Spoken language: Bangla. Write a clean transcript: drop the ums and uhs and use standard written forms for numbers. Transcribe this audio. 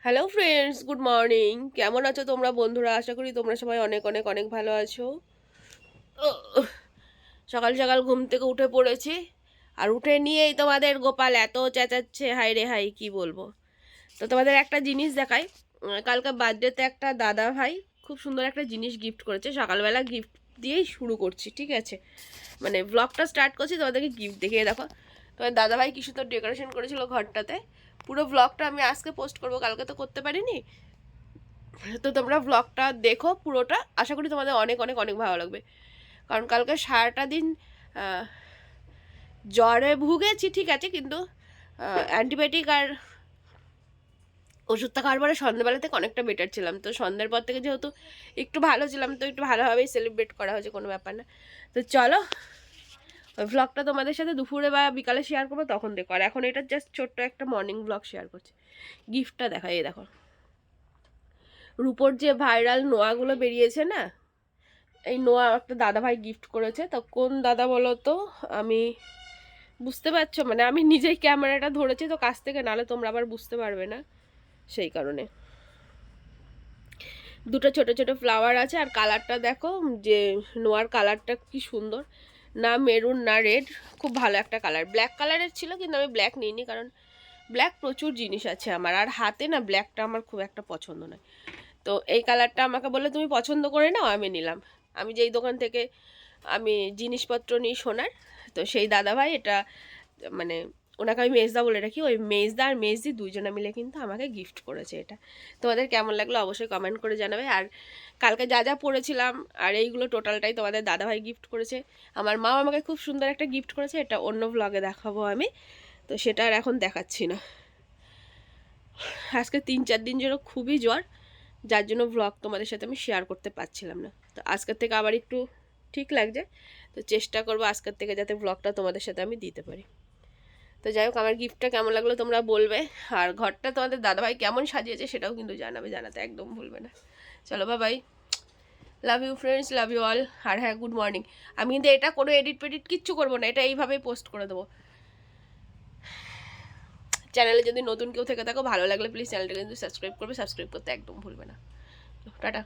Hello friends, good morning. কেমন আছো তোমরা বন্ধুরা? আশা করি তোমরা সবাই অনেক অনেক অনেক ভালো আছো। সকাল সকাল ঘুম থেকে উঠে পড়েছি, আর উঠে নিয়েই তোমাদের গোপাল এত চেঁচাচ্ছে, হাই রে হাই কি বলবো। তো তোমাদের একটা জিনিস দেখাই। কালকে বার্থডেতে একটা দাদা ভাই খুব সুন্দর একটা জিনিস গিফট করেছে। সকালবেলা গিফট দিয়েই শুরু করছি, ঠিক আছে? মানে ব্লগটা স্টার্ট করছি, তোমাদেরকে গিফট দেখিয়ে দেখো। তোমার দাদা ভাই কি সুন্দর ডেকোরেশন করেছিল ঘরটাতে। পুরো ব্লগটা আমি আজকে পোস্ট করবো, কালকে তো করতে পারিনি। তো তোমরা ব্লগটা দেখো পুরোটা, আশা করি তোমাদের অনেক অনেক অনেক ভালো লাগবে। কারণ কালকে সারাটা দিন জ্বরে ভুগেছি, ঠিক আছে, কিন্তু অ্যান্টিবায়োটিক আর ওষুধটা খাওয়ার পরে সন্ধ্যেবেলা থেকে অনেকটা বেটার ছিলাম। তো সন্ধ্যের পর থেকে যেহেতু একটু ভালো ছিলাম, তো একটু ভালোভাবেই সেলিব্রেট করা হয়েছে, কোনো ব্যাপার না। তো চলো, ওই ভ্লগটা তোমাদের সাথে দুপুরে বা বিকালে শেয়ার করবো, তখন দেখো। আর এখন এটা জাস্ট ছোট্ট একটা মর্নিং ব্লগ শেয়ার করছি। গিফটটা দেখা, এই দেখো। রূপোর যে ভাইরাল নোয়াগুলো বেরিয়েছে না, এই নোয়া একটা দাদা ভাই গিফট করেছে। তো কোন দাদা বলো তো? আমি বুঝতে পারছো, মানে আমি নিজেই ক্যামেরাটা ধরেছি তো কাছ থেকে, নাহলে তোমরা আবার বুঝতে পারবে না, সেই কারণে। দুটো ছোট ছোট ফ্লাওয়ার আছে, আর কালারটা দেখো, যে নোয়ার কালারটা কি সুন্দর, না মেরুন না রেড, খুব ভালো একটা কালার। ব্ল্যাক কালারের ছিল, কিন্তু আমি ব্ল্যাক নিইনি, কারণ ব্ল্যাক প্রচুর জিনিস আছে আমার, আর হাতে না ব্ল্যাকটা আমার খুব একটা পছন্দ নয়। তো এই কালারটা আমাকে বলে তুমি পছন্দ করে নাও, আমি নিলাম। আমি যেই দোকান থেকে আমি জিনিসপত্র নিই সোনার, তো সেই দাদাভাই এটা, মানে ওনাকে আমি মেজদা বলে রাখি, ওই মেজদা আর মেজদি দুইজনে মিলে কিন্তু আমাকে গিফট করেছে এটা। তোমাদের কেমন লাগলো অবশ্যই কমেন্ট করে জানাবে। আর কালকে যা যা পড়েছিলাম আর এইগুলো টোটালটাই তোমাদের দাদাভাই গিফট করেছে। আমার মাও আমাকে খুব সুন্দর একটা গিফট করেছে, এটা অন্য ভ্লগে দেখাবো আমি, তো সেটা আর এখন দেখাচ্ছি না। আজকে 3-4 দিন যেন খুবই জ্বর, যার জন্য ভ্লগ তোমাদের সাথে আমি শেয়ার করতে পারছিলাম না। তো আজকের থেকে আবার একটু ঠিক লাগছে, তো চেষ্টা করবো আজকের থেকে যাতে ভ্লগটা তোমাদের সাথে আমি দিতে পারি। তো যাই হোক, আমার গিফটটা কেমন লাগলো তোমরা বলবে, আর ঘরটা তোমাদের দাদাভাই কেমন সাজিয়েছে সেটাও কিন্তু জানাবে, জানাতে একদম ভুলবে না। চলো bye, love you friends, love you all. আর হ্যাঁ, গুড মর্নিং। আমি কিন্তু এটা কোনো এডিট পেডিট কিচ্ছু করবো না, এটা এইভাবেই পোস্ট করে দেবো। চ্যানেলে যদি নতুন কেউ থেকে থাকো, ভালো লাগলে প্লিজ চ্যানেলটা কিন্তু সাবস্ক্রাইব করবে, সাবস্ক্রাইব করতে একদম ভুলবে না। টাটা।